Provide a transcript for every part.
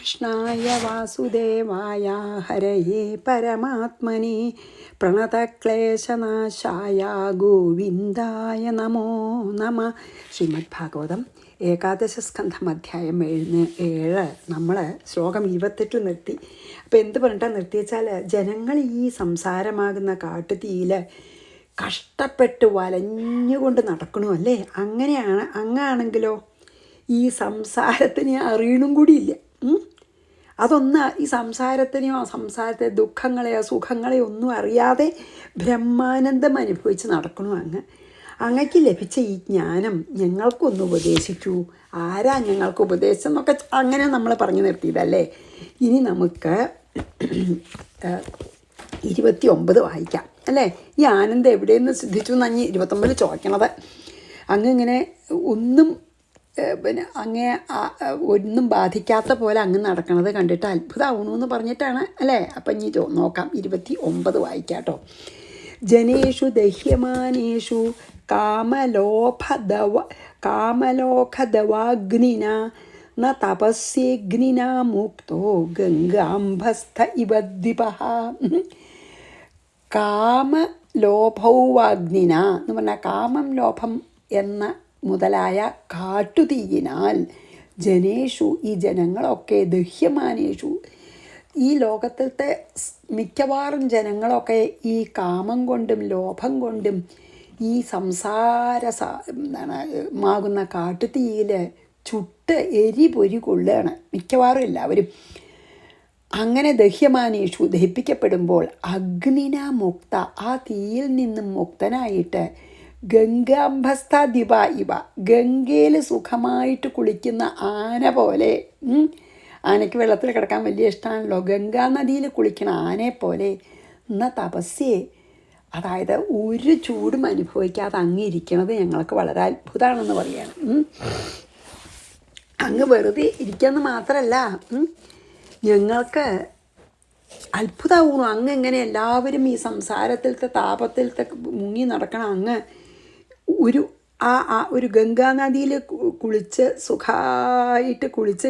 കൃഷ്ണായ വാസുദേവായ ഹരയേ പരമാത്മനെ പ്രണതക്ലേശനാശായ ഗോവിന്ദായ നമോ നമ. ശ്രീമദ് ഭാഗവതം ഏകാദശസ്കന്ധം അധ്യായം 7 നമ്മൾ ശ്ലോകം 28 നിർത്തി. അപ്പോൾ എന്ത് പറഞ്ഞിട്ടാണ് നിർത്തിവെച്ചാൽ, ജനങ്ങൾ ഈ സംസാരമാകുന്ന കാട്ടുതീയിൽ കഷ്ടപ്പെട്ട് വലഞ്ഞുകൊണ്ട് നടക്കണു അല്ലേ. അങ്ങാണെങ്കിലോ ഈ സംസാരത്തിന് അറിയണും കൂടിയില്ല. അതൊന്ന് ഈ സംസാരത്തെ ദുഃഖങ്ങളെയോ സുഖങ്ങളെയോ ഒന്നും അറിയാതെ ബ്രഹ്മാനന്ദം അനുഭവിച്ച് നടക്കണു. അങ്ങക്ക് ലഭിച്ച ഈ ജ്ഞാനം ഞങ്ങൾക്കൊന്ന് ഉപദേശിക്കൂ. ആരാ ഞങ്ങൾക്ക് ഉപദേശം എന്നൊക്കെ അങ്ങനെ നമ്മൾ പറഞ്ഞു നിർത്തിയതല്ലേ. ഇനി നമുക്ക് 29 വായിക്കാം അല്ലേ. ഈ ആനന്ദം എവിടെയെന്ന് സിദ്ധിച്ചു എന്നാണ് 29 ചോദിക്കണത്. ഇങ്ങനെ ഒന്നും ഒന്നും ബാധിക്കാത്ത പോലെ നടക്കണത് കണ്ടിട്ട് അത്ഭുതമാവണമെന്ന് പറഞ്ഞിട്ടാണ് അല്ലേ. അപ്പം ഇനി നോക്കാം, 29 വായിക്കാം കേട്ടോ. ജനേഷു ദഹ്യമാനേഷു കാമലോകദവാഗ്നിന ന തപസ്യേഗ്നിന മുക്തോ ഗംഗാംഭസ്ഥ ഇവ ദ്വിപഃ. കാമലോഭൗവാഗ്നിന എന്ന് പറഞ്ഞാൽ കാമം ലോഭം എന്ന മുതലായ കാട്ടുതീയിനാൽ ജനേഷു ഈ ജനങ്ങളൊക്കെ ദഹ്യമാനേഷു ഈ ലോകത്തിലത്തെ മിക്കവാറും ജനങ്ങളൊക്കെ ഈ കാമം കൊണ്ടും ലോഭം കൊണ്ടും ഈ മാകുന്ന കാട്ടുതീയിൽ ചുട്ട് എരിപൊരി കൊള്ളുകയാണ് മിക്കവാറും എല്ലാവരും. അങ്ങനെ ദഹ്യമാനേഷു ദഹിപ്പിക്കപ്പെടുമ്പോൾ അഗ്നിന മുക്ത ആ തീയിൽ നിന്നും മുക്തനായിട്ട് ഗംഗാംഭസ്ഥാദിവ ഇവ ഗംഗയിൽ സുഖമായിട്ട് കുളിക്കുന്ന ആന പോലെ. ആനയ്ക്ക് വെള്ളത്തിൽ കിടക്കാൻ വലിയ ഇഷ്ടമാണല്ലോ. ഗംഗാ നദിയിൽ കുളിക്കുന്ന ആനയെ പോലെ എന്ന തപസ്യേ, അതായത് ഒരു ചൂടും അനുഭവിക്കാതെ ഇരിക്കണത് ഞങ്ങൾക്ക് വളരെ അത്ഭുതമാണെന്ന് പറയുകയാണ്. വെറുതെ ഇരിക്കാമെന്ന് മാത്രമല്ല, ഞങ്ങൾക്ക് അത്ഭുതമാവുന്നു. എങ്ങനെ എല്ലാവരും ഈ സംസാരത്തിലത്തെ താപത്തിലത്തെ മുങ്ങി നടക്കണം. ഒരു ഗംഗാനദിയിൽ കുളിച്ച് സുഖമായിട്ട് കുളിച്ച്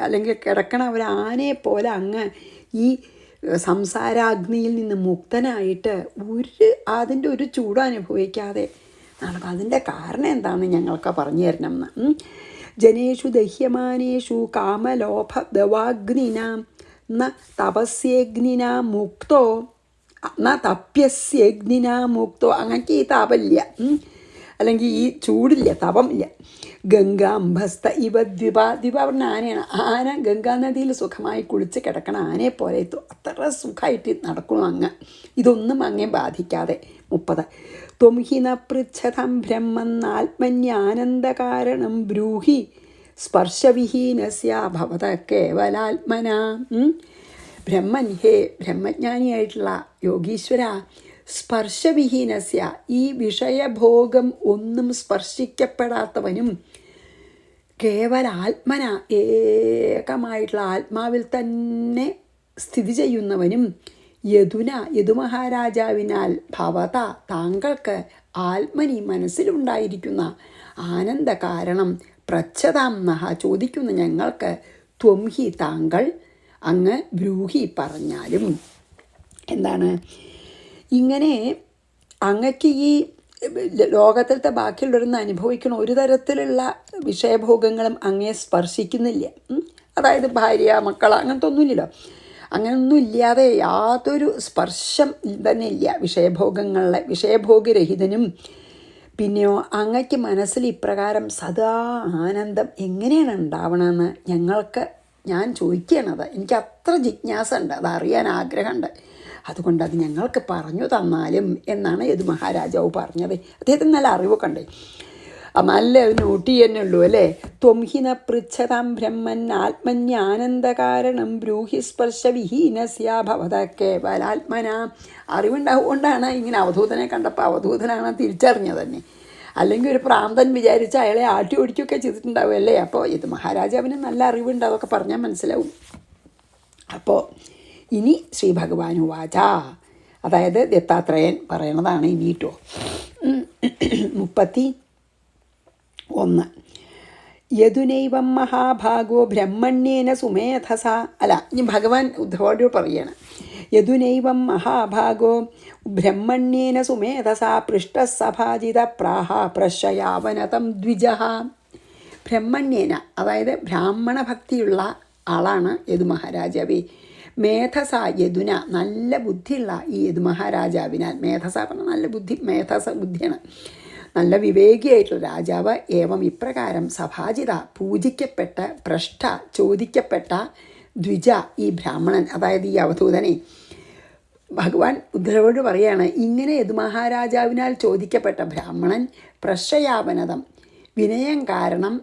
അല്ലെങ്കിൽ കിടക്കണ ഒരു ആനയെ പോലെ ഈ സംസാരാഗ്നിയിൽ നിന്ന് മുക്തനായിട്ട് അതിൻ്റെ ഒരു ചൂട് അനുഭവിക്കാതെ നടക്കും. അതിൻ്റെ കാരണം എന്താണെന്ന് ഞങ്ങൾക്ക് പറഞ്ഞു തരണം എന്ന്. ജനേഷു ദഹ്യമാനേഷു കാമലോഭദവാഗ്നിന ന തപസ്യേഗ്നിന മുക്തോ ന തപ്യസ്യേഗ്നിന മുക്തോ. അങ്ങക്ക് ഈ താപമില്ല, അല്ലെങ്കിൽ ഈ ചൂടില്ല, തപമില്ല. ഗംഗാംഭസ്ഥ ഇവ ദ്വിപ പറഞ്ഞ ആനയാണ്. ആന ഗംഗാനദിയിൽ സുഖമായി കുളിച്ച് കിടക്കണ ആനയെ പോലെ അത്ര സുഖമായിട്ട് നടക്കണം. ഇതൊന്നും ബാധിക്കാതെ. 30 ത്വംഹിന പൃച്ഛതം ബ്രഹ്മന്നാത്മന്യാനന്ദകാരണം ബ്രൂഹി സ്പർശവിഹീനസ്യ ഭവത കേവലാത്മന. ബ്രഹ്മൻ, ഹേ ബ്രഹ്മജ്ഞാനിയായിട്ടുള്ള യോഗീശ്വര, സ്പർശവിഹീനസ്യ ഈ വിഷയഭോഗം ഒന്നും സ്പർശിക്കപ്പെടാത്തവനും കേവല ആത്മന ഏകമായിട്ടുള്ള ആത്മാവിൽ തന്നെ സ്ഥിതി ചെയ്യുന്നവനും യദുമഹാരാജാവിനാൽ ഭവത താങ്കൾക്ക് ആത്മനി മനസ്സിലുണ്ടായിരിക്കുന്ന ആനന്ദ കാരണം പ്രച്ഛതാം നഹ ചോദിക്കുന്ന ഞങ്ങൾക്ക് ത്വംഹി താങ്കൾ ബ്രൂഹി പറഞ്ഞാലും. എന്താണ് ഇങ്ങനെ അങ്ങക്ക് ഈ ലോകത്തിലത്തെ ബാക്കിയുള്ളവരൊന്നും അനുഭവിക്കണം ഒരു തരത്തിലുള്ള വിഷയഭോഗങ്ങളും അങ്ങയെ സ്പർശിക്കുന്നില്ല. അതായത് ഭാര്യ മക്കൾ അങ്ങനത്തെ ഒന്നുമില്ലല്ലോ. അങ്ങനൊന്നും ഇല്ലാതെ യാതൊരു സ്പർശം തന്നെ ഇല്ല വിഷയഭോഗങ്ങളിലെ. വിഷയഭോഗരഹിതനും. പിന്നെയോ അങ്ങക്ക് മനസ്സിൽ ഇപ്രകാരം സദാ ആനന്ദം എങ്ങനെയാണ് ഉണ്ടാവണമെന്ന് ഞാൻ ചോദിക്കുകയാണത്. എനിക്ക് അത്ര ജിജ്ഞാസ ഉണ്ട്, അതറിയാൻ ആഗ്രഹമുണ്ട്. അതുകൊണ്ട് അത് ഞങ്ങൾക്ക് പറഞ്ഞു തന്നാലും എന്നാണ് യദു മഹാരാജാവ് പറഞ്ഞത്. അദ്ദേഹത്തിന് നല്ല അറിവൊക്കെ ഉണ്ട്, നല്ല നോട്ട് ചെയ്യുന്നേ ഉള്ളൂ അല്ലേ. ത്വംഹിന പൃച്ഛതാം ബ്രഹ്മൻ ആത്മന്യാനന്ദകാരണം ബ്രൂഹി സ്പർശവിഹീനസ്യ ഭവത കേവലാത്മന. അറിവുണ്ടാവുകൊണ്ടാണ് ഇങ്ങനെ അവധൂതനെ കണ്ടപ്പോൾ അവധൂതനാണ് തിരിച്ചറിഞ്ഞത് തന്നെ. അല്ലെങ്കിൽ ഒരു പ്രാന്തൻ വിചാരിച്ച് അയാളെ ആട്ടി ഓടിക്കുകയൊക്കെ ചെയ്തിട്ടുണ്ടാവും അല്ലേ. അപ്പോൾ ഇത് മഹാരാജാവിന് നല്ല അറിവുണ്ട്, അതൊക്കെ പറഞ്ഞാൽ മനസ്സിലാവും. അപ്പോൾ ഇനി ശ്രീ ഭഗവാൻ വാച, അതായത് ദത്താത്രേയൻ പറയണതാണ് ഇനി കേട്ടോ. 31 യദുനൈവം മഹാഭാഗോ ബ്രഹ്മണ്യേന സുമേധസ. അല്ല, ഇനി ഭഗവാൻ ഉദ്ധവോട് പറയാണ്, യദുനൈവം മഹാഭാഗോ ബ്രഹ്മണ്യേന സുമേധസ പൃഷ്ടസഭാജിത പ്രാഹ പ്രശയാവനതം ദ്വിജ. ബ്രഹ്മണ്യേന, അതായത് ബ്രാഹ്മണ ഭക്തിയുള്ള ആളാണ് യദു മഹാരാജാവേ. മേധസ യദുന, നല്ല ബുദ്ധിയുള്ള ഈ യദു മഹാരാജാവിനാൽ, മേധസ പറഞ്ഞാൽ നല്ല ബുദ്ധി, മേധസ ബുദ്ധിയാണ്, നല്ല വിവേകിയായിട്ടുള്ള രാജാവ്. ഏവം ഇപ്രകാരം സഭാജിത, പൂജിക്കപ്പെട്ട, പൃഷ്ട ചോദിക്കപ്പെട്ട, ദ്വിജ ഈ ബ്രാഹ്മണൻ, അതായത് ഈ അവധൂതനെ ഭഗവാൻ ഉദ്ധവോട് പറയാണ്, ഇങ്ങനെ യദുമഹാരാജാവിനാൽ ചോദിക്കപ്പെട്ട ബ്രാഹ്മണൻ പ്രശയാവനതം, വിനയം കാരണം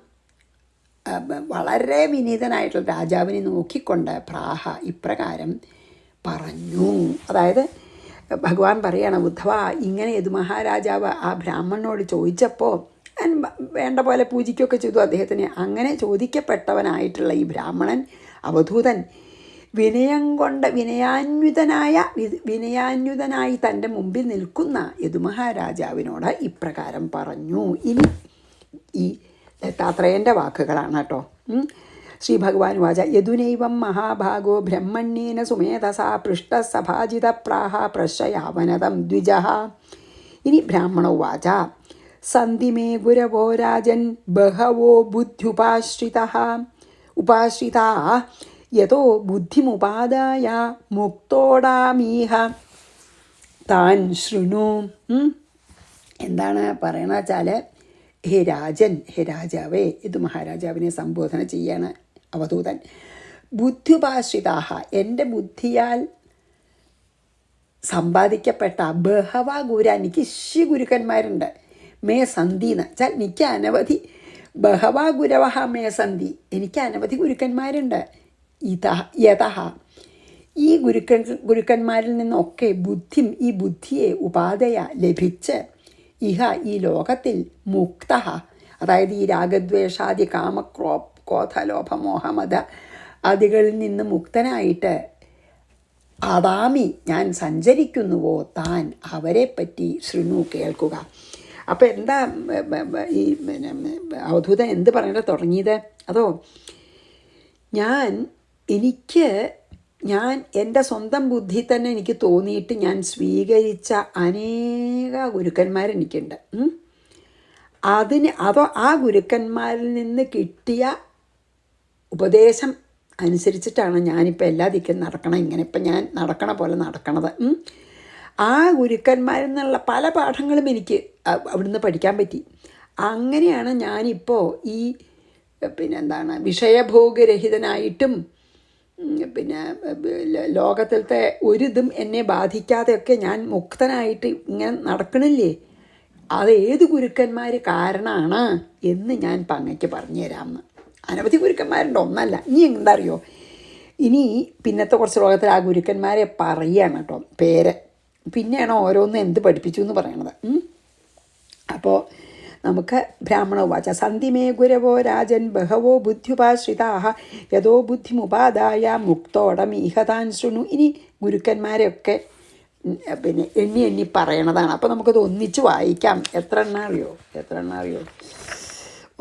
വളരെ വിനീതനായിട്ടുള്ള രാജാവിനെ നോക്കിക്കൊണ്ട് പ്രാഹ ഇപ്രകാരം പറഞ്ഞു. അതായത് ഭഗവാൻ പറയാണ്, ഉദ്ധവ ഇങ്ങനെ യദുമഹാരാജാവ് ആ ബ്രാഹ്മണനോട് ചോദിച്ചപ്പോൾ വേണ്ട പോലെ പൂജിക്കുകയൊക്കെ ചെയ്തു അദ്ദേഹത്തിന്. അങ്ങനെ ചോദിക്കപ്പെട്ടവനായിട്ടുള്ള ഈ ബ്രാഹ്മണൻ അവധൂതൻ വിനയം കൊണ്ട് വിനയാന്വിതനായി തൻ്റെ മുമ്പിൽ നിൽക്കുന്ന യദുമഹാരാജാവിനോട് ഇപ്രകാരം പറഞ്ഞു. ഇനി ഈ ദത്താത്രേയൻ്റെ വാക്കുകളാണ് കേട്ടോ. ശ്രീ ഭഗവാൻ വാച യദുനൈവം മഹാഭാഗോ ബ്രഹ്മണ്യേന സുമേധസ പൃഷ്ടസഭാജിത പ്രാഹ പ്രശയാവനതം ദ്വിജ. ഇനി ബ്രാഹ്മണ വാച സന്ധിമേ ഗുരവോ രാജൻ ബഹവോ ബുദ്ധ്യുപാശ്രിതാ യതോ ബുദ്ധിമുപാദായ മുക്തോടാമീഹ താൻ ശൃണു. എന്താണ് പറയണ വെച്ചാൽ, ഹേ രാജൻ, ഹേ രാജാവേ, ഇത് മഹാരാജാവിനെ സംബോധന ചെയ്യാണ് അവധൂതൻ. ബുദ്ധ്യുപാശ്രിതാഹ, എൻ്റെ ബുദ്ധിയാൽ സമ്പാദിക്കപ്പെട്ട ബഹവ ഗുര, എനിക്ക് ഇഷി ഗുരുക്കന്മാരുണ്ട്. മേ സന്ധിന്ന് വെച്ചാൽ എനിക്ക് അനവധി, ബഹവ ഗുരവഹ മേ സന്ധി, എനിക്ക് അനവധി ഗുരുക്കന്മാരുണ്ട്. യതഹ, ഈ ഗുരുക്കന്മാരിൽ നിന്നൊക്കെ ഈ ബുദ്ധിയെ ഉപാധയ ലഭിച്ച് ഇഹ ഈ ലോകത്തിൽ മുക്ത, അതായത് ഈ രാഗദ്വേഷാദി ക്രോധലോഭമോഹമത ആദികളിൽ നിന്ന് മുക്തനായിട്ട് അതാമി ഞാൻ സഞ്ചരിക്കുന്നുവോ താൻ അവരെപ്പറ്റി ശൃണു കേൾക്കുക. അപ്പോൾ എന്താ ഈ അവധൂതൻ എന്ത് പറഞ്ഞിട്ട് തുടങ്ങിയത്? അതോ ഞാൻ എൻ്റെ സ്വന്തം ബുദ്ധി തന്നെ എനിക്ക് തോന്നിയിട്ട് ഞാൻ സ്വീകരിച്ച അനേക ഗുരുക്കന്മാരെനിക്കുണ്ട്. ആ ഗുരുക്കന്മാരിൽ നിന്ന് കിട്ടിയ ഉപദേശം അനുസരിച്ചിട്ടാണ് ഞാനിപ്പോൾ എല്ലാ ദിക്കും നടക്കണം, ഇങ്ങനെ ഇപ്പം ഞാൻ നടക്കണ പോലെ നടക്കണത്. ആ ഗുരുക്കന്മാരിൽ നിന്നുള്ള പല പാഠങ്ങളും എനിക്ക് അവിടുന്ന് പഠിക്കാൻ പറ്റി. അങ്ങനെയാണ് ഞാനിപ്പോൾ ഈ വിഷയഭോഗരഹിതനായിട്ടും ലോകത്തിലത്തെ ഒരിതും എന്നെ ബാധിക്കാതെയൊക്കെ ഞാൻ മുക്തനായിട്ട് ഇങ്ങനെ നടക്കണില്ലേ. അത് ഏത് ഗുരുക്കന്മാർ കാരണമാണ് എന്ന് ഞാൻ അങ്ങയ്ക്ക് പറഞ്ഞു തരാമെന്ന്. അനവധി ഗുരുക്കന്മാരുണ്ട്, ഒന്നല്ല. ഇനി എന്താ അറിയോ, ഇനി പിന്നത്തെ കുറച്ച് ലോകത്തിൽ ആ ഗുരുക്കന്മാരെ പറയുകയാണ് കേട്ടോ, പേര്. പിന്നെയാണ് ഓരോന്നും എന്ത് പഠിപ്പിച്ചു എന്ന് പറയണത്. അപ്പോൾ നമുക്ക് ബ്രാഹ്മണ വാച സന്ധിമേ ഗുരവോ രാജൻ ബഹവോ ബുദ്ധ്യുപാശ്രിതാ യതോ ബുദ്ധിമുപാദായ മുക്തോടമീഹ താൻ ശൃണു. ഇനി ഗുരുക്കന്മാരെയൊക്കെ എണ്ണി പറയണതാണ്. അപ്പോൾ നമുക്കത് ഒന്നിച്ച് വായിക്കാം. എത്ര എണ്ണം അറിയോ?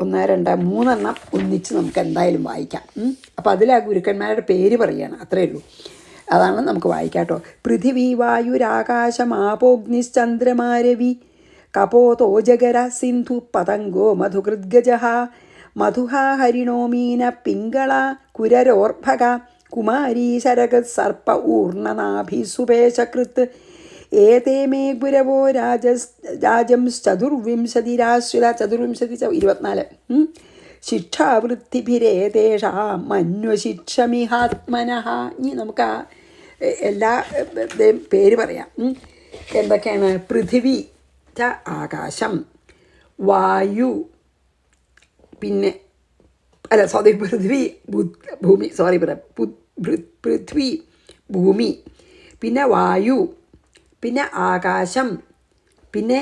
1, 2, 3 ഒന്നിച്ച് നമുക്ക് എന്തായാലും വായിക്കാം. അപ്പോൾ അതിൽ ആ ഗുരുക്കന്മാരുടെ പേര് പറയുകയാണ്, അത്രയേ ഉള്ളൂ. അതാണ് നമുക്ക് വായിക്കാം കേട്ടോ. പൃഥിവി വായുരാകാശമാപോഗ്നിശ്ചന്ദ്രമാരവി കപോതോ ജഗര സിന്ധു പതംഗോ മധുകൃദ്ഗജ മധുഹ ഹരിണോ മീന പിംഗള കുരരോർഭക കുമാരീ ശരഗത് സർപ്പ ഊർണനാഭിസുപേശകൃത് ഏതേ മേ ഗുരവോ രാജംശ്ചതുർവിംശതിരാശ്രിത 24 ശിക്ഷാവൃത്തിഭിരേതേഷാ മന്വശിക്ഷമിഹാത്മനഃ. ഇനി നമുക്ക് ആ എല്ലാ പേര് പറയാം. എന്തൊക്കെയാണ്? പൃഥിവി ആകാശം, വായു, പിന്നെ പൃഥ്വി ഭൂമി, പൃഥ്വി ഭൂമി, പിന്നെ വായു, പിന്നെ ആകാശം, പിന്നെ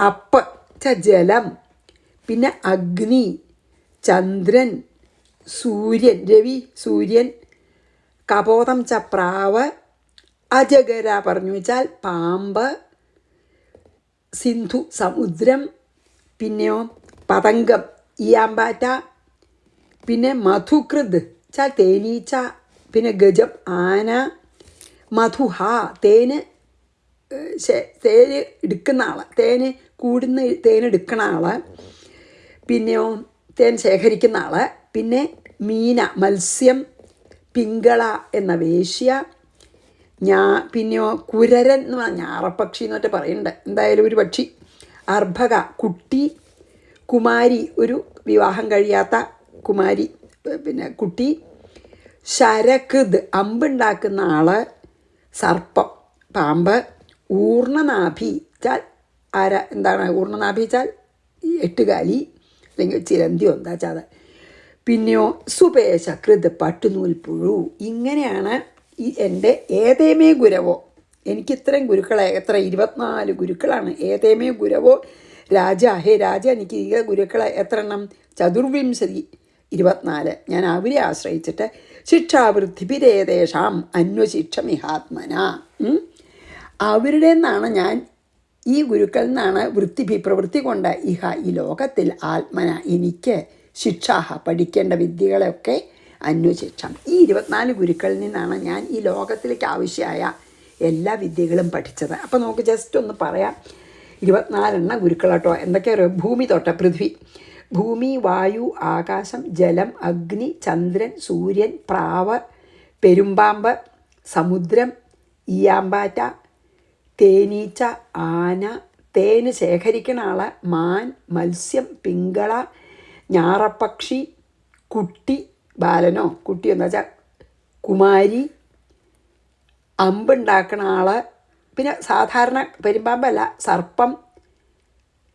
അപ്പ് ജലം, പിന്നെ അഗ്നി, ചന്ദ്രൻ, സൂര്യൻ, സൂര്യൻ, കപോതം പ്രാവ്, അജഗര പറഞ്ഞു വെച്ചാൽ പാമ്പ്, സിന്ധു സമുദ്രം, പിന്നെയോ പതംഗം ഈയാമ്പാറ്റ, പിന്നെ മധുകൃത് ചാൽ തേനീച്ച, പിന്നെ ഗജം ആന, മധുഹ തേന് തേന് എടുക്കുന്ന ആൾ, തേന് കൂടുന്ന തേനെടുക്കുന്ന ആൾ, പിന്നെയോ തേൻ ശേഖരിക്കുന്ന ആൾ, പിന്നെ മീന മത്സ്യം, പിങ്കള എന്ന വേശ്യ, പിന്നെയോ കുരരൻ എന്ന് പറഞ്ഞാൽ ഞാറപ്പക്ഷി എന്നൊക്കെ പറയുന്നുണ്ട്, എന്തായാലും ഒരു പക്ഷി, അർഭക കുട്ടി, കുമാരി ഒരു വിവാഹം കഴിയാത്ത കുമാരി പിന്നെ കുട്ടി, ശരകൃത് അമ്പുണ്ടാക്കുന്ന ആൾ, സർപ്പം പാമ്പ്, ഊർണനാഭി ചാൽ എന്താണ് ഊർണനാഭി ചാൽ എട്ടുകാലി അല്ലെങ്കിൽ ചിരന്തിയോ എന്താ വെച്ചാൽ അത്, പിന്നെയോ സുപേശകൃത് പട്ടുനൂൽപ്പുഴു. ഇങ്ങനെയാണ് ഈ എൻ്റെ ഏതേമേ ഗുരവോ, എനിക്ക് ഇത്രയും ഗുരുക്കളെ എത്ര 24 ഗുരുക്കളാണ്. ഏതേമേ ഗുരവോ രാജ, ഹേ രാജ എനിക്ക് ഈ ഗുരുക്കളെ എത്ര എണ്ണം? 24 ഞാൻ അവരെ ആശ്രയിച്ചിട്ട് ശിക്ഷാവൃത്തിഭിരേതേഷാം അന്വശിക്ഷമിഹാത്മന, അവരുടെ നിന്നാണ് ഞാൻ ഈ ഗുരുക്കളിൽ നിന്നാണ് പ്രവൃത്തി കൊണ്ട് ഇഹ ഈ ലോകത്തിൽ ആത്മന എനിക്ക് ശിക്ഷാഹ പഠിക്കേണ്ട വിദ്യകളെയൊക്കെ അന്വശിക്ഷം, ഈ 24 ഗുരുക്കളിൽ നിന്നാണ് ഞാൻ ഈ ലോകത്തിലേക്ക് ആവശ്യമായ എല്ലാ വിദ്യകളും പഠിച്ചത്. അപ്പോൾ നമുക്ക് ജസ്റ്റ് ഒന്ന് പറയാം. 24 ഗുരുക്കളാട്ടോ. എന്തൊക്കെയാ? ഭൂമി തൊട്ട് പൃഥ്വി, ഭൂമി, വായു, ആകാശം, ജലം, അഗ്നി, ചന്ദ്രൻ, സൂര്യൻ, പ്രാവ്, പെരുമ്പാമ്പ്, സമുദ്രം, ഈയാമ്പാറ്റ, തേനീച്ച, ആന, തേന് ശേഖരിക്കണ ആള്, മാൻ, മത്സ്യം, പിങ്കള, ഞാറപ്പക്ഷി, കുട്ടി, ബാലനോ കുട്ടി എന്ന് വെച്ചാൽ കുമാരി, അമ്പുണ്ടാക്കണ ആള്, പിന്നെ സാധാരണ പെരുമ്പാമ്പല്ല സർപ്പം,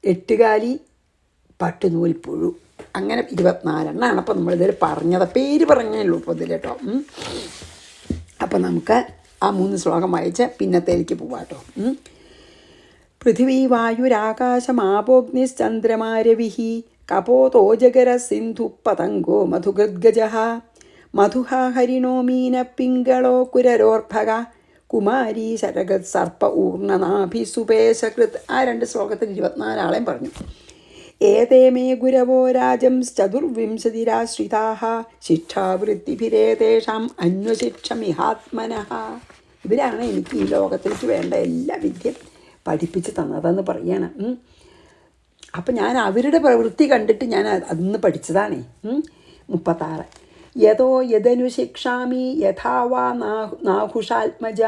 എട്ടുകാലി, പട്ടുനൂൽപ്പുഴു. അങ്ങനെ 24 അപ്പോൾ നമ്മളിതിൽ പറഞ്ഞത്. പേര് പറഞ്ഞല്ലോ ഇപ്പോൾ ഇതിൽ കേട്ടോ. അപ്പം നമുക്ക് ആ 3 ശ്ലോകം വായിച്ച് പിന്നത്തേക്ക് പോവാട്ടോ. പൃഥിവീ വായുരാകാശമാപോഗ്നിശ്ചന്ദ്രമാരവിഃ കപോതോജഗര സിന്ധു പതംഗോ മധുഗദ്ഗജഃ മധുഹ ഹരിണോ മീന പിങ്കളോ കുരരോർഭക കുമാരി ശരഗത് സർപ്പ ഊർണനാഭി സുപേശകൃത്. ആ 2 ശ്ലോകത്തിൽ 24 ആളെയും പറഞ്ഞു. ഏതേമേ ഗുരവോ രാജം ചതുർവിംശതിരാശ്രിതാഃ ശിക്ഷാവൃത്തിഭിരേതേഷാം അന്വശിക്ഷമിഹാത്മനഃ. ഇവരാണ് എനിക്ക് ഈ ലോകത്തിലേക്ക് വേണ്ട എല്ലാ വിദ്യ പഠിപ്പിച്ച് തന്നതെന്ന് പറയാണ്. അപ്പം ഞാൻ അവരുടെ പ്രവൃത്തി കണ്ടിട്ട് ഞാൻ അന്ന് പഠിച്ചതാണേ. 36 യതോ യദനുശിക്ഷാമി യഥാവാ നാഹുഷാത്മജ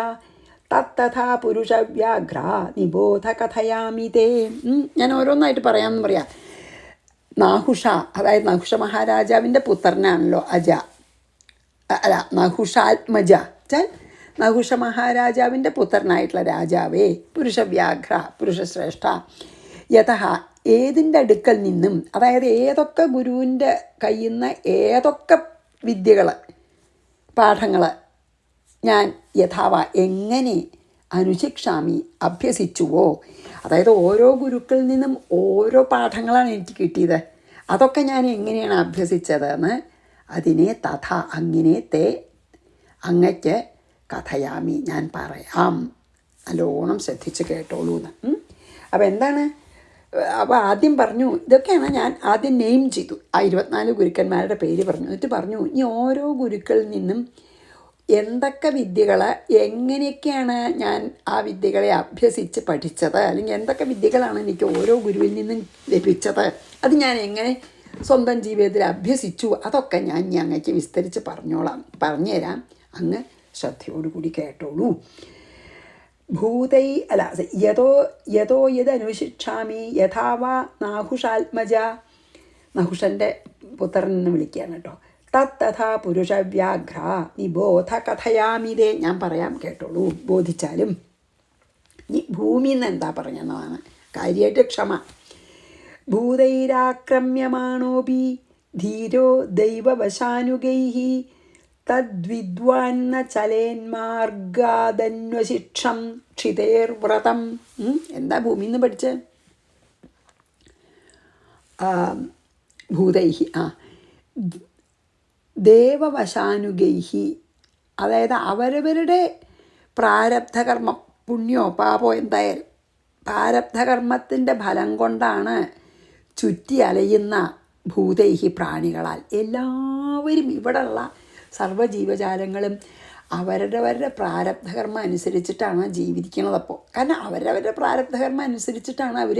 തത്തഥാ പുരുഷവ്യാഘ്ര നിബോധ കഥയാമി തേ. ഞാൻ ഓരോന്നായിട്ട് പറയാമെന്ന് പറയാം. നാഹുഷ, അതായത് നഹുഷ മഹാരാജാവിൻ്റെ പുത്രനാണല്ലോ അജ, അല്ല നഹുഷാത്മജ ചാൽ നഹുഷ മഹാരാജാവിൻ്റെ പുത്രനായിട്ടുള്ള രാജാവേ, പുരുഷവ്യാഘ്ര പുരുഷശ്രേഷ്ഠ, യഥ ഏതിൻ്റെ അടുക്കൽ നിന്നും, അതായത് ഏതൊക്കെ ഗുരുവിൻ്റെ കയ്യിൽ നിന്ന് ഏതൊക്കെ വിദ്യകൾ പാഠങ്ങൾ ഞാൻ യഥാവ എങ്ങനെ അനുശിക്ഷാമി അഭ്യസിച്ചുവോ, അതായത് ഓരോ ഗുരുക്കളിൽ നിന്നും ഓരോ പാഠങ്ങളാണ് എനിക്ക് കിട്ടിയത്, അതൊക്കെ ഞാൻ എങ്ങനെയാണ് അഭ്യസിച്ചതെന്ന് അതിനെ തഥ അങ്ങനെ തേ അങ്ങയ്ക്ക് കഥയാമി ഞാൻ പറയാം. നല്ലോണം ശ്രദ്ധിച്ച് കേട്ടോളൂ എന്ന്. അപ്പോൾ എന്താണ്? അപ്പോൾ ആദ്യം പറഞ്ഞു, ഇതൊക്കെയാണ് ഞാൻ ആദ്യം നെയിം ചെയ്തു. ആ 24 ഗുരുക്കന്മാരുടെ പേര് പറഞ്ഞു. എന്നിട്ട് പറഞ്ഞു ഈ ഓരോ ഗുരുക്കളിൽ നിന്നും എന്തൊക്കെ വിദ്യകൾ, എങ്ങനെയൊക്കെയാണ് ഞാൻ ആ വിദ്യകളെ അഭ്യസിച്ച് പഠിച്ചത്, അല്ലെങ്കിൽ എന്തൊക്കെ വിദ്യകളാണ് എനിക്ക് ഓരോ ഗുരുവിൽ നിന്നും ലഭിച്ചത്, അത് ഞാൻ എങ്ങനെ സ്വന്തം ജീവിതത്തിൽ അഭ്യസിച്ചു, അതൊക്കെ ഞാൻ അങ്ങക്ക് വിസ്തരിച്ച് പറഞ്ഞുതരാം. അങ്ങ് ശ്രദ്ധയോടുകൂടി കേട്ടോളൂ. യതോ യദനുശിക്ഷാമി യഥാവാ നാഹുഷാത്മജ, നഹുഷൻ്റെ പുത്രൻ എന്ന് വിളിക്കുകയാണ് കേട്ടോ. തത്തഥാ പുരുഷവ്യാഘ്ര നിബോധ കഥയാമിതേ, ഞാൻ പറയാം കേട്ടോളൂ, ബോധിച്ചാലും. ഇനി ഭൂമി എന്ന് എന്താ പറഞ്ഞതാണ് കാര്യമായിട്ട് ക്ഷമ. ഭൂതൈരാക്രമ്യമാണോപി ധീരോ ദൈവവശാനുഗൈഃ തദ്വിദ്വാന്ന ചലേന്മാർഗാദന്വശിക്ഷം ക്ഷിതേർവ്രതം. എന്താ ഭൂമി എന്ന് പഠിച്ച്? ഭൂതൈഹി ദേവവശാനുഗൈഹി, അതായത് അവരവരുടെ പ്രാരബ്ധകർമ്മം, പുണ്യോ പാപോ എന്തായാലും പ്രാരബ്ധകർമ്മത്തിൻ്റെ ഫലം കൊണ്ടാണ് ചുറ്റി അലയുന്ന ഭൂതൈഹി പ്രാണികളാൽ. എല്ലാവരും ഇവിടെയുള്ള സർവ്വജീവജാലങ്ങളും അവരവരുടെ പ്രാരബ്ധകർമ്മം അനുസരിച്ചിട്ടാണ് ജീവിക്കുന്നതപ്പോൾ. കാരണം അവരവരുടെ പ്രാരബ്ധകർമ്മം അനുസരിച്ചിട്ടാണ് അവർ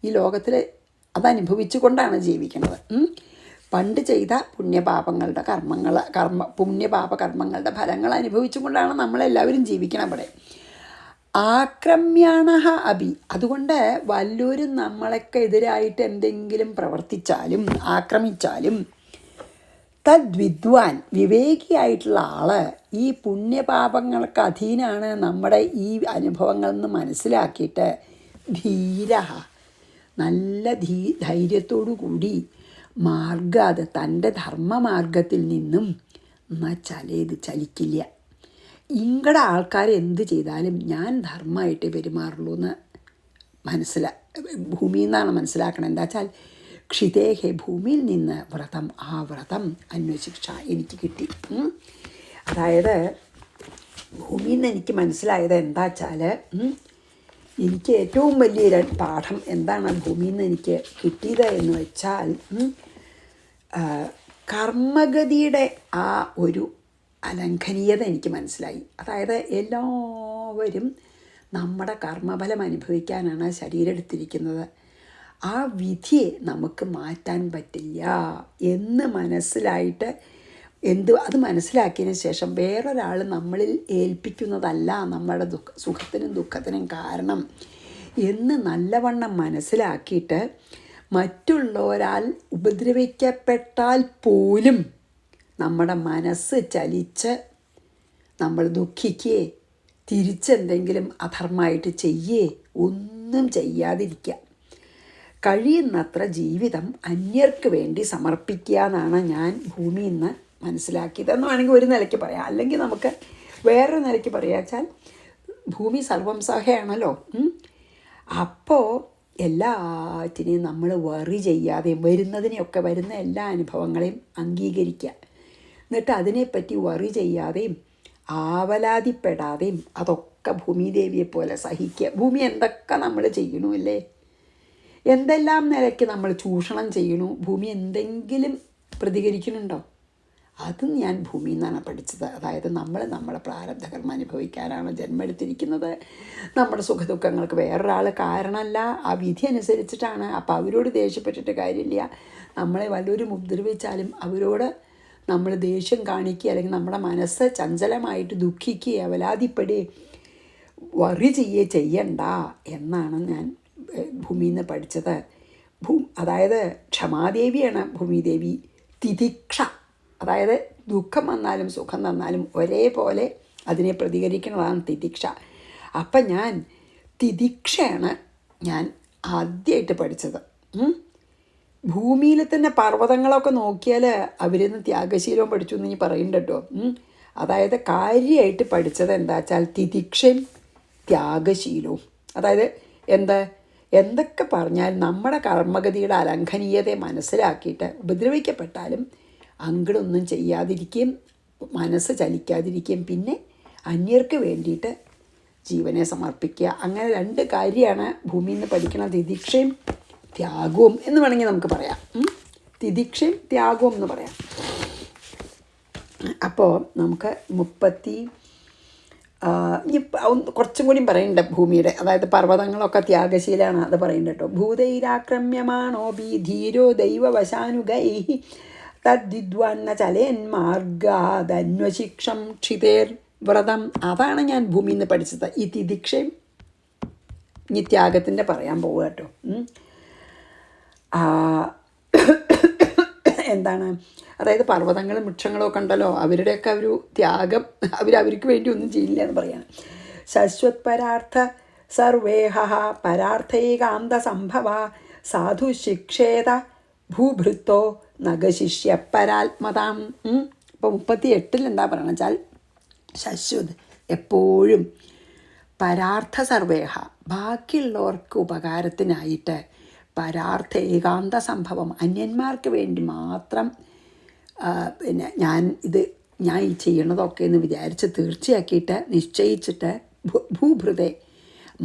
ഈ ലോകത്തിൽ അതനുഭവിച്ചു കൊണ്ടാണ് ജീവിക്കുന്നത്. പണ്ട് ചെയ്ത പുണ്യപാപങ്ങളുടെ പുണ്യപാപ കർമ്മങ്ങളുടെ ഫലങ്ങൾ അനുഭവിച്ചുകൊണ്ടാണ് നമ്മളെല്ലാവരും ജീവിക്കണം ഇവിടെ. ആക്രമ്യാണഹ അഭി. അതുകൊണ്ട് വല്ലവരും നമ്മളൊക്കെ എതിരായിട്ട് എന്തെങ്കിലും പ്രവർത്തിച്ചാലും ആക്രമിച്ചാലും തദ്വിദ്വാൻ വിവേകിയായിട്ടുള്ള ആള് ഈ പുണ്യപാപങ്ങൾക്ക് അധീനാണ് നമ്മുടെ ഈ അനുഭവങ്ങളെന്ന് മനസ്സിലാക്കിയിട്ട് ധീര നല്ല ധൈര്യത്തോടു കൂടി മാർഗാത് തൻ്റെ ധർമ്മമാർഗത്തിൽ നിന്നും ചലേത് ചലിക്കില്ല. ഇങ്ങടെ ആൾക്കാർ എന്ത് ചെയ്താലും ഞാൻ ധർമ്മമായിട്ട് പെരുമാറുള്ളൂ എന്ന് ഭൂമിയിൽ നിന്നാണ് മനസ്സിലാക്കണം. എന്താ വെച്ചാൽ ക്ഷിതേഹെ, ഭൂമിയിൽ നിന്ന് വ്രതം, ആ വ്രതം അന്വശിക്ഷ എനിക്ക് കിട്ടി. അതായത് ഭൂമിയിൽ നിന്ന് എനിക്ക് മനസ്സിലായത് എന്താ വെച്ചാൽ, എനിക്ക് ഏറ്റവും വലിയൊരു പാഠം എന്താണ് ഭൂമിയിൽ നിന്ന് എനിക്ക് കിട്ടിയത് എന്ന് വെച്ചാൽ, കർമ്മഗതിയുടെ ആ ഒരു അലംഘനീയത എനിക്ക് മനസ്സിലായി. അതായത് എല്ലാവരും നമ്മുടെ കർമ്മഫലം അനുഭവിക്കാനാണ് ശരീരം എടുത്തിരിക്കുന്നത്. ആ വിധിയെ നമുക്ക് മാറ്റാൻ പറ്റില്ല എന്ന് മനസ്സിലായിട്ട് അത് മനസ്സിലാക്കിയതിന് ശേഷം വേറൊരാൾ നമ്മളിൽ ഏൽപ്പിക്കുന്നതല്ല നമ്മുടെ സുഖത്തിനും ദുഃഖത്തിനും കാരണം എന്ന് നല്ലവണ്ണം മനസ്സിലാക്കിയിട്ട് മറ്റുള്ളവരാൽ ഉപദ്രവിക്കപ്പെട്ടാൽ പോലും നമ്മുടെ മനസ്സ് ചലിച്ച് നമ്മൾ ദുഃഖിക്കുകയെ തിരിച്ചെന്തെങ്കിലും അധർമ്മമായിട്ട് ചെയ്യേ ഒന്നും ചെയ്യാതിരിക്കുക. കഴിയുന്നത്ര ജീവിതം അന്യർക്ക് വേണ്ടി സമർപ്പിക്കുക എന്നാണ് ഞാൻ ഭൂമിയിൽ നിന്ന് മനസ്സിലാക്കിയതെന്ന് വേണമെങ്കിൽ ഒരു നിലയ്ക്ക് പറയാം. അല്ലെങ്കിൽ നമുക്ക് വേറൊരു നിലയ്ക്ക് പറയാച്ചാൽ ഭൂമി സർവം സഹയാണല്ലോ. അപ്പോൾ എല്ലാറ്റിനെയും നമ്മൾ വറി ചെയ്യാതെയും വരുന്ന എല്ലാ അനുഭവങ്ങളെയും അംഗീകരിക്കുക. എന്നിട്ട് അതിനെപ്പറ്റി വറി ചെയ്യാതെയും ആവലാതിപ്പെടാതെയും അതൊക്കെ ഭൂമിദേവിയെ പോലെ സഹിക്കുക. ഭൂമി എന്തൊക്കെ നമ്മൾ ചെയ്യണു അല്ലേ, എന്തെല്ലാം നിലയ്ക്ക് നമ്മൾ ചൂഷണം ചെയ്യണു, ഭൂമി എന്തെങ്കിലും പ്രതികരിക്കുന്നുണ്ടോ? അതും ഞാൻ ഭൂമിയിൽ നിന്നാണ് പഠിച്ചത്. അതായത് നമ്മുടെ പ്രാരബ്ധകർമ്മം അനുഭവിക്കാനാണ് ജന്മം എടുത്തിരിക്കുന്നത്. നമ്മുടെ സുഖദുഃഖങ്ങൾക്ക് വേറൊരാൾ കാരണമല്ല, ആ വിധി അനുസരിച്ചിട്ടാണ്. അപ്പോൾ അവരോട് ദേഷ്യപ്പെട്ടിട്ട് കാര്യമില്ല. നമ്മളെ വല്ലവരും ഉപദ്രവിച്ചാലും അവരോട് നമ്മൾ ദേഷ്യം കാണിക്കുക, അല്ലെങ്കിൽ നമ്മുടെ മനസ്സ് ചഞ്ചലമായിട്ട് ദുഃഖിക്കുക, അവലാതിപ്പെടുകയും വറി ചെയ്യണ്ട എന്നാണ് ഞാൻ ഭൂമിയിൽ നിന്ന് പഠിച്ചത്. അതായത് ക്ഷമാദേവിയാണ് ഭൂമിദേവി. തിതിക്ഷ, അതായത് ദുഃഖം വന്നാലും സുഖം തന്നാലും ഒരേപോലെ അതിനെ പ്രതികരിക്കുന്നതാണ് തിതിക്ഷ. അപ്പം ഞാൻ തിതിക്ഷയാണ് ഞാൻ ആദ്യമായിട്ട് പഠിച്ചത്. ഭൂമിയിൽ തന്നെ പർവ്വതങ്ങളൊക്കെ നോക്കിയാൽ അവരിന്ന് ത്യാഗശീലവും പഠിച്ചു എന്ന് പറയുന്നുണ്ട് കേട്ടോ. അതായത് കാര്യമായിട്ട് പഠിച്ചത് എന്താ വെച്ചാൽ തിതിക്ഷയും ത്യാഗശീലവും. അതായത് എന്തൊക്കെ പറഞ്ഞാൽ നമ്മുടെ കർമ്മഗതിയുടെ അലംഘനീയതയെ മനസ്സിലാക്കിയിട്ട് ഉപദ്രവിക്കപ്പെട്ടാലും അങ്ങടൊന്നും ചെയ്യാതിരിക്കുകയും മനസ്സ് ചലിക്കാതിരിക്കുകയും പിന്നെ അന്യർക്ക് വേണ്ടിയിട്ട് ജീവനെ സമർപ്പിക്കുക. അങ്ങനെ രണ്ട് കാര്യമാണ് ഭൂമിയിൽ നിന്ന് പഠിക്കുന്ന തിതിക്ഷയും ത്യാഗവും എന്ന് വേണമെങ്കിൽ നമുക്ക് പറയാം. തിതിക്ഷയും ത്യാഗവും എന്ന് പറയാം. അപ്പോൾ നമുക്ക് കുറച്ചും കൂടി പറയുന്നുണ്ട് ഭൂമിയുടെ. അതായത് പർവ്വതങ്ങളൊക്കെ ത്യാഗശീലാണ്, അത് പറയുന്നുണ്ട് കേട്ടോ. ഭൂതൈരാക്രമ്യമാണോ ബി ധീരോ ദൈവവശാനുഗൈ തദ്വിദ്വാന്ന ചലേന്മാർഗാദന്വശിക്ഷം ക്ഷിതേർ വ്രതം. അതാണ് ഞാൻ ഭൂമിയിൽ നിന്ന് പഠിച്ചത്. ഈ തിതിക്ഷയും ഈ ത്യാഗത്തിൻ്റെ പറയാൻ പോവുക കേട്ടോ. എന്താണ്, അതായത് പർവ്വതങ്ങളും വൃക്ഷങ്ങളും ഒക്കെ ഉണ്ടല്ലോ, അവരുടെയൊക്കെ ഒരു ത്യാഗം അവർക്ക് വേണ്ടി ഒന്നും ചെയ്യില്ല എന്ന് പറയാണ്. ശശ്വത് പരാർത്ഥ സർവേഹ പരാർത്ഥൈകാന്ത സംഭവ സാധു ശിക്ഷേത ഭൂഭൃത്തോ നഗശിഷ്യ പരാത്മതാം. ഇപ്പോൾ 38 എന്താ പറയണം വെച്ചാൽ, ശശ്വത് എപ്പോഴും, പരാർത്ഥ സർവേഹ ബാക്കിയുള്ളവർക്ക് ഉപകാരത്തിനായിട്ട്, പരാർത്ഥ ഏകാന്ത സംഭവം അന്യന്മാർക്ക് വേണ്ടി മാത്രം ഞാൻ ഈ ചെയ്യണതൊക്കെ എന്ന് വിചാരിച്ച് തീർച്ചയാക്കിയിട്ട് നിശ്ചയിച്ചിട്ട് ഭൂഭൃതെ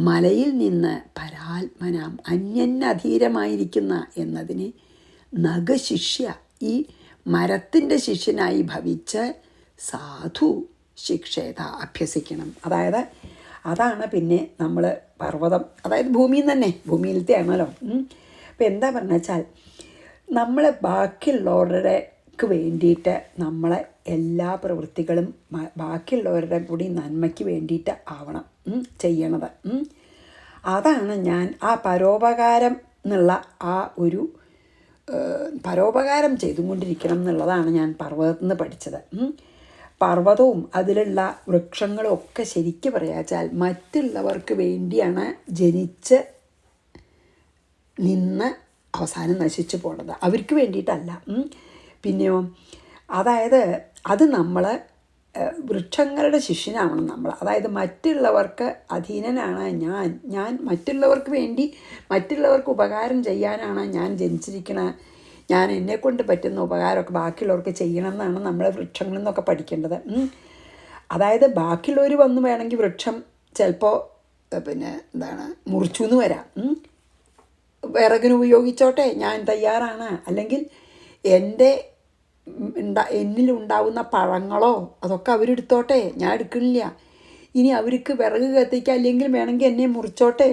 മലയിൽ നിന്ന് പരാത്മനാം അന്യനധീരമായിരിക്കുന്ന എന്നതിനെ നഖശിഷ്യ ഈ മരത്തിൻ്റെ ശിഷ്യനായി ഭവിച്ച് സാധു ശിക്ഷേത അഭ്യസിക്കണം. അതായത് അതാണ് പിന്നെ നമ്മൾ പർവ്വതം, അതായത് ഭൂമിയിൽ നിന്ന് തന്നെ, ഭൂമിയിലത്തെ ആണല്ലോ. അപ്പം എന്താ പറഞ്ഞു വെച്ചാൽ നമ്മൾ ബാക്കിയുള്ളവരുടെക്ക് വേണ്ടിയിട്ട് നമ്മളെ എല്ലാ പ്രവൃത്തികളും ബാക്കിയുള്ളവരുടെ കൂടി നന്മയ്ക്ക് വേണ്ടിയിട്ട് ആവണം ചെയ്യണത്. അതാണ് ഞാൻ ആ പരോപകാരം എന്നുള്ള ആ ഒരു പരോപകാരം ചെയ്തുകൊണ്ടിരിക്കണം എന്നുള്ളതാണ് ഞാൻ പർവ്വതത്തിൽ നിന്ന് പഠിച്ചത്. പർവ്വതവും അതിലുള്ള വൃക്ഷങ്ങളും ഒക്കെ ശരിക്കും പറയാച്ചാൽ മറ്റുള്ളവർക്ക് വേണ്ടിയാണ് ജനിച്ച് നിന്ന് അവസാനം നശിച്ചു പോണത്, അവർക്ക് വേണ്ടിയിട്ടല്ല. പിന്നെയോ അതായത് അത് നമ്മൾ വൃക്ഷങ്ങളുടെ ശിഷ്യനാവണം നമ്മൾ. അതായത് മറ്റുള്ളവർക്ക് അധീനനാണ് ഞാൻ മറ്റുള്ളവർക്ക് വേണ്ടി മറ്റുള്ളവർക്ക് ഉപകാരം ചെയ്യാനാണ് ഞാൻ ജനിച്ചിരിക്കണത്. ഞാൻ എന്നെക്കൊണ്ട് പറ്റുന്ന ഉപകാരമൊക്കെ ബാക്കിയുള്ളവർക്ക് ചെയ്യണം എന്നാണ് നമ്മൾ വൃക്ഷങ്ങളിൽ നിന്നൊക്കെ പഠിക്കേണ്ടത്. അതായത് ബാക്കിയുള്ളവർ വന്ന് വേണമെങ്കിൽ വൃക്ഷം ചിലപ്പോൾ മുറിച്ചു എന്ന് വരാം. വിറകിന് ഉപയോഗിച്ചോട്ടെ, ഞാൻ തയ്യാറാണ്. അല്ലെങ്കിൽ എന്നിലുണ്ടാവുന്ന പഴങ്ങളോ അതൊക്കെ അവരെടുത്തോട്ടെ, ഞാൻ എടുക്കണില്ല. ഇനി അവർക്ക് വിറക് കത്തിക്കുക, അല്ലെങ്കിൽ വേണമെങ്കിൽ എന്നെ മുറിച്ചോട്ടെ.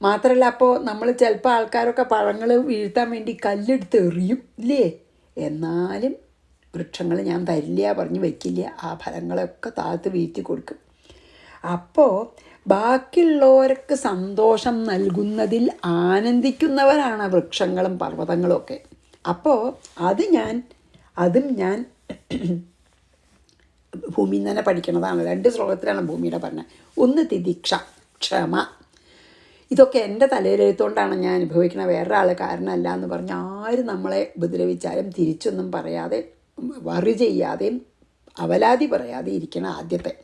മാത്രമല്ല അപ്പോൾ നമ്മൾ ചിലപ്പോൾ ആൾക്കാരൊക്കെ പഴങ്ങൾ വീഴ്ത്താൻ വേണ്ടി കല്ലെടുത്ത് എറിയും ഇല്ലേ. എന്നാലും വൃക്ഷങ്ങൾ ഞാൻ തരില്ല പറഞ്ഞ് വയ്ക്കില്ല, ആ ഫലങ്ങളൊക്കെ താഴ്ത്ത് വീഴ്ത്തി കൊടുക്കും. അപ്പോൾ ബാക്കിയുള്ളവർക്ക് സന്തോഷം നൽകുന്നതിൽ ആനന്ദിക്കുന്നവരാണ് വൃക്ഷങ്ങളും പർവ്വതങ്ങളും ഒക്കെ. അപ്പോൾ അതും ഞാൻ ഭൂമിയിൽ നിന്ന് തന്നെ പഠിക്കണതാണ്. 2 ശ്ലോകത്തിലാണ് ഭൂമിയുടെ പറഞ്ഞത്. ഒന്ന് തിദിക്ഷ, ക്ഷമ. ഇതൊക്കെ എൻ്റെ തലയിലെഴുത്തുകൊണ്ടാണ് ഞാൻ അനുഭവിക്കണ, വേറൊരാൾ കാരണമല്ല എന്ന് പറഞ്ഞ് ആരും നമ്മളെ ഉപദ്രവിച്ചാലും തിരിച്ചൊന്നും പറയാതെ വറി ചെയ്യാതെയും അവലാതി പറയാതെ ഇരിക്കണം ആദ്യത്തെ.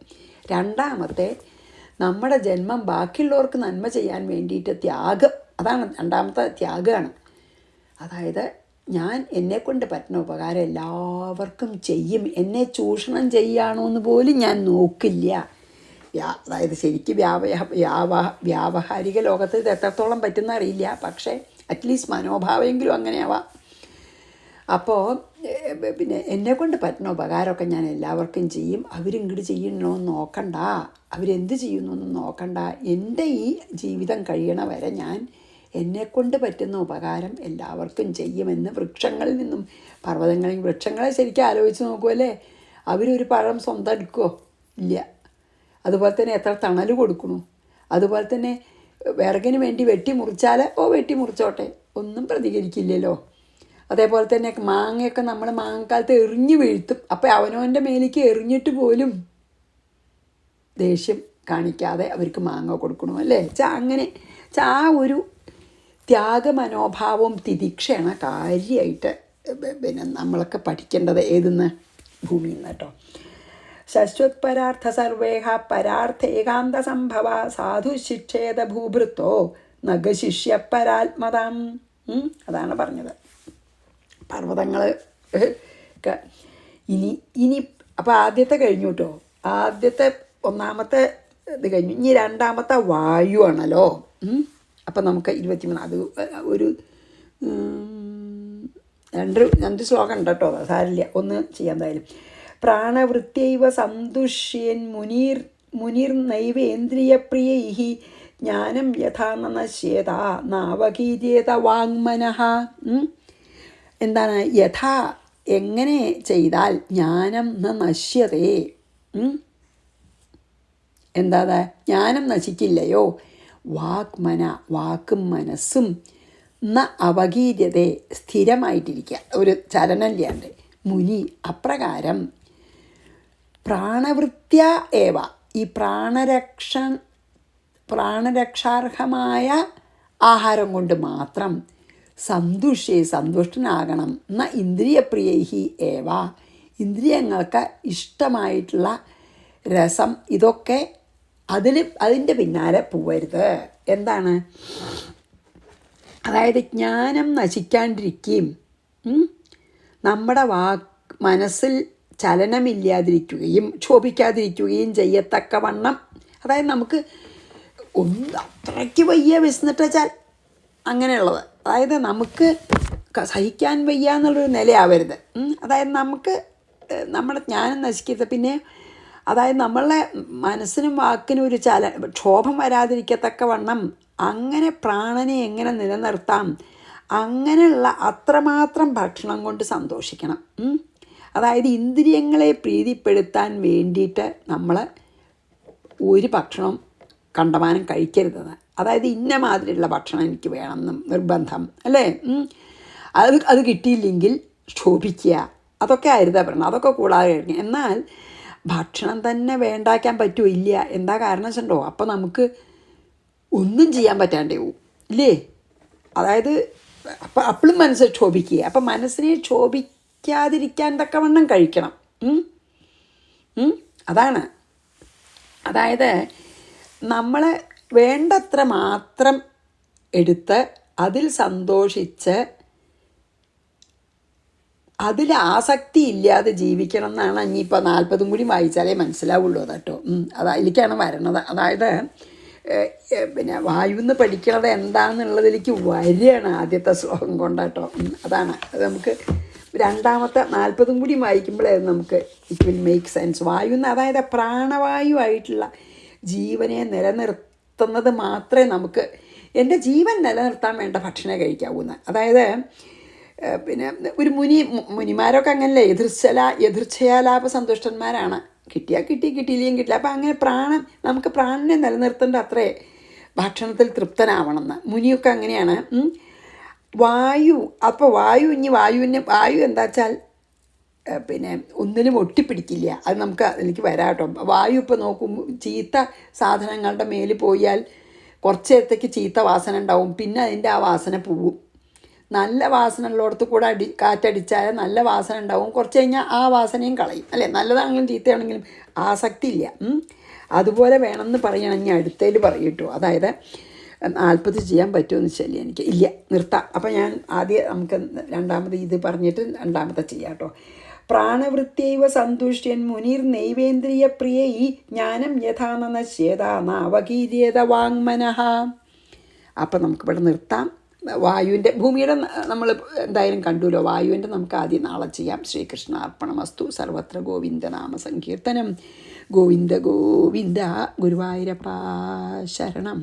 രണ്ടാമത്തെ നമ്മുടെ ജന്മം ബാക്കിയുള്ളവർക്ക് നന്മ ചെയ്യാൻ വേണ്ടിയിട്ട് ത്യാഗം, അതാണ് രണ്ടാമത്തെ ത്യാഗമാണ്. അതായത് ഞാൻ എന്നെക്കൊണ്ട് പറ്റുന്ന ഉപകാരം എല്ലാവർക്കും ചെയ്യും, എന്നെ ചൂഷണം ചെയ്യാണോ എന്ന് പോലും ഞാൻ നോക്കില്ല. അതായത് ശരിക്കും വ്യാവഹാരിക ലോകത്ത് ഇത് എത്രത്തോളം പറ്റുന്ന അറിയില്ല, പക്ഷേ അറ്റ്ലീസ്റ്റ് മനോഭാവമെങ്കിലും അങ്ങനെയാവാം. അപ്പോൾ പിന്നെ എന്നെക്കൊണ്ട് പറ്റുന്ന ഉപകാരമൊക്കെ ഞാൻ എല്ലാവർക്കും ചെയ്യും. അവരിങ്ങോട്ട് ചെയ്യണമെന്ന് നോക്കണ്ട, അവരെന്ത് ചെയ്യുന്നൊന്നും നോക്കണ്ട. എൻ്റെ ഈ ജീവിതം കഴിയണ വരെ ഞാൻ എന്നെക്കൊണ്ട് പറ്റുന്ന ഉപകാരം എല്ലാവർക്കും ചെയ്യുമെന്ന് വൃക്ഷങ്ങളിൽ നിന്നും പർവ്വതങ്ങളിൽ വൃക്ഷങ്ങളെ ശരിക്കും ആലോചിച്ച് നോക്കുമല്ലേ. അവരൊരു പഴം സ്വന്തം എടുക്കുമോ? ഇല്ല. അതുപോലെ തന്നെ എത്ര തണൽ കൊടുക്കണു. അതുപോലെ തന്നെ വിറകിന് വേണ്ടി വെട്ടി മുറിച്ചാൽ വെട്ടി മുറിച്ചോട്ടെ, ഒന്നും പ്രതികരിക്കില്ലല്ലോ. അതേപോലെ തന്നെ മാങ്ങയൊക്കെ നമ്മൾ മാങ്ങക്കാലത്ത് എറിഞ്ഞു വീഴ്ത്തും. അപ്പോൾ അവനവൻ്റെ മേലേക്ക് എറിഞ്ഞിട്ട് പോലും ദേഷ്യം കാണിക്കാതെ അവർക്ക് മാങ്ങ കൊടുക്കണു അല്ലേ. അങ്ങനെ ആ ഒരു ത്യാഗമനോഭാവവും തിദിക്ഷയാണ് കാര്യമായിട്ട് നമ്മളൊക്കെ പഠിക്കേണ്ടത്. ഏതെന്ന്? ഭൂമിയിൽ നിന്ന് കേട്ടോ. ശശ്വത് പരാർത്ഥ സർവേഹ പരാർത്ഥ ഏകാന്ത സംഭവ സാധു ശിക്ഷേത ഭൂഭൃത്തോ നഖശിഷ്യ പരാത്മതാം. അതാണ് പറഞ്ഞത്. പർവ്വതങ്ങൾ ഇനി അപ്പോൾ ആദ്യത്തെ കഴിഞ്ഞു കേട്ടോ. ആദ്യത്തെ ഒന്നാമത്തെ ഇത് കഴിഞ്ഞു. ഇനി രണ്ടാമത്തെ വായു ആണല്ലോ. അപ്പം നമുക്ക് 23 അത് ഒരു 2 ശ്ലോകം ഉണ്ട് കേട്ടോ, സാരില്ല, ഒന്ന് ചെയ്യാൻ. എന്തായാലും പ്രാണവൃത്യൈവ സന്തുഷ്യൻ മുനിർ നൈവേന്ദ്രിയപ്രിയൈ ജ്ഞാനം യഥാ നശ്യേത നാവകീര്യേത വാങ്മനഃ. എന്താണ്? യഥാ എങ്ങനെ ചെയ്താൽ ജ്ഞാനം നശ്യതേ, എന്താ ജ്ഞാനം നശിക്കില്ലയോ. വാഗ്മന വാക്കും മനസ്സും അവകീര്യതേ സ്ഥിരമായിട്ടിരിക്കുക, ഒരു ചലനമില്ലാണ്ട്. മുനി അപ്രകാരം പ്രാണവൃത്യ ഏവ ഈ പ്രാണരക്ഷാർഹമായ ആഹാരം കൊണ്ട് മാത്രം സന്തുഷ്ടനാകണം. ഇന്ദ്രിയപ്രിയൈഹി ഏവ ഇന്ദ്രിയങ്ങൾക്ക് ഇഷ്ടമായിട്ടുള്ള രസം ഇതൊക്കെ അതിൻ്റെ പിന്നാലെ പോവരുത്. എന്താണ്? അതായത് ജ്ഞാനം നശിക്കാണ്ടിരിക്കുകയും നമ്മുടെ മനസ്സിൽ ചലനമില്ലാതിരിക്കുകയും ക്ഷോഭിക്കാതിരിക്കുകയും ചെയ്യത്തക്കവണ്ണം, അതായത് നമുക്ക് അത്രയ്ക്ക് വയ്യ വിശന്നിട്ട് വെച്ചാൽ അങ്ങനെയുള്ളത്, അതായത് നമുക്ക് സഹിക്കാൻ വയ്യ എന്നുള്ളൊരു നിലയാവരുത്. അതായത് നമുക്ക് നമ്മുടെ ജ്ഞാനം നശിക്കരുത്. പിന്നെ അതായത് നമ്മളെ മനസ്സിനും വാക്കിനും ഒരു ക്ഷോഭം വരാതിരിക്കത്തക്ക വണ്ണം അങ്ങനെ പ്രാണനെ എങ്ങനെ നിലനിർത്താം, അങ്ങനെയുള്ള അത്രമാത്രം ഭക്ഷണം കൊണ്ട് സന്തോഷിക്കണം. അതായത് ഇന്ദ്രിയങ്ങളെ പ്രീതിപ്പെടുത്താൻ വേണ്ടിയിട്ട് നമ്മൾ ഒരു ഭക്ഷണം കണ്ടമാനം കഴിക്കരുതെന്ന്. അതായത് ഇന്ന മാതിരിയുള്ള ഭക്ഷണം എനിക്ക് വേണമെന്നും നിർബന്ധം അല്ലേ. അത് കിട്ടിയില്ലെങ്കിൽ ക്ഷോഭിക്കുക, അതൊക്കെ ആയിരുതാ പറയണം. അതൊക്കെ കൂടാതെ കഴിക്കണം. എന്നാൽ ഭക്ഷണം തന്നെ വേണ്ടാക്കാൻ പറ്റുമോ? ഇല്ല. എന്താ കാരണം വെച്ചിട്ടുണ്ടോ, അപ്പോൾ നമുക്ക് ഒന്നും ചെയ്യാൻ പറ്റാണ്ടേ പോവും ഇല്ലേ. അതായത് അപ്പോഴും മനസ്സ് ക്ഷോഭിക്കുക. അപ്പം മനസ്സിനെ ക്ഷോഭിക്കാതിരിക്കാൻ തക്കവണ്ണം കഴിക്കണം. അതാണ്. അതായത് നമ്മൾ വേണ്ടത്ര മാത്രം എടുത്ത് അതിൽ സന്തോഷിച്ച് അതിൽ ആസക്തി ഇല്ലാതെ ജീവിക്കണം എന്നാണ്. ഇനിയിപ്പോൾ 40 കൂടി വായിച്ചാലേ മനസ്സിലാവുള്ളൂ കേട്ടോ. അതിലേക്കാണ് വരണത്. അതായത് പിന്നെ വായുന്ന് പഠിക്കണത് എന്താണെന്നുള്ളതിലേക്ക് വരികയാണ് ആദ്യത്തെ ശ്ലോകം കൊണ്ടാട്ടോ. അതാണ് അത്. നമുക്ക് രണ്ടാമത്തെ 40 കൂടി വായിക്കുമ്പോഴേ നമുക്ക് ഇറ്റ് വിൽ മേക്ക് സെൻസ്. വായുന്ന് അതായത് പ്രാണവായു ആയിട്ടുള്ള ജീവനെ നിലനിർത്തുന്നത് മാത്രമേ നമുക്ക്, എൻ്റെ ജീവൻ നിലനിർത്താൻ വേണ്ട ഭക്ഷണം കഴിക്കാവൂന്ന്. അതായത് പിന്നെ ഒരു മുനിമാരൊക്കെ അങ്ങനല്ലേ, എതിർച്ഛയാലാപ സന്തുഷ്ടന്മാരാണ്. കിട്ടിയാൽ കിട്ടി, കിട്ടിയില്ലെങ്കിൽ കിട്ടില്ല. അപ്പം അങ്ങനെ നമുക്ക് പ്രാണനെ നിലനിർത്തേണ്ട അത്രേ ഭക്ഷണത്തിൽ തൃപ്തനാവണമെന്ന്. മുനിയൊക്കെ അങ്ങനെയാണ്. വായു, അപ്പോൾ വായു എന്താ വെച്ചാൽ പിന്നെ ഒന്നിനും ഒട്ടിപ്പിടിക്കില്ല. അത് നമുക്ക് അതിലേക്ക് വരാം കേട്ടോ. വായു ഇപ്പോൾ നോക്കും, ചീത്ത സാധനങ്ങളുടെ മേൽ പോയാൽ കുറച്ച് നേരത്തേക്ക് ചീത്ത വാസന ഉണ്ടാവും, പിന്നെ അതിൻ്റെ ആ വാസന പോവും. നല്ല വാസന ഉള്ളിടത്ത് കൂടെ കാറ്റടിച്ചാൽ നല്ല വാസന ഉണ്ടാവും, കുറച്ച് കഴിഞ്ഞാൽ ആ വാസനയും കളയും അല്ലേ. നല്ലതാണെങ്കിലും ചീത്തയാണെങ്കിലും ആസക്തി ഇല്ല. അതുപോലെ വേണമെന്ന് പറയണമെങ്കിൽ അടുത്തതിൽ പറയട്ടോ. അതായത് 40 ചെയ്യാൻ പറ്റുമെന്ന് വെച്ചാൽ എനിക്ക് ഇല്ല, നിർത്താം. അപ്പം ഞാൻ ആദ്യം നമുക്ക് രണ്ടാമത് ഇത് പറഞ്ഞിട്ട് രണ്ടാമത്തെ ചെയ്യാം കേട്ടോ. പ്രാണവൃത്യൈവ സന്തുഷ്യൻ മുനിർ നൈവേന്ദ്രിയ പ്രിയ ഈ ജ്ഞാനം യഥാനശ്യേത നാവകീര്യേത വാങ്മനഃ. അപ്പം നമുക്കിവിടെ നിർത്താം. വായുവിൻ്റെ ഭൂമിയുടെ നമ്മൾ എന്തായാലും കണ്ടുല്ലോ. വായുവിൻ്റെ നമുക്ക് ആദ്യം നാളെ ചെയ്യാം. ശ്രീകൃഷ്ണ അർപ്പണമസ്തു. സർവത്ര ഗോവിന്ദനാമ സങ്കീർത്തനം. ഗോവിന്ദ ഗോവിന്ദ. ഗുരുവായൂരപ്പ ശരണം.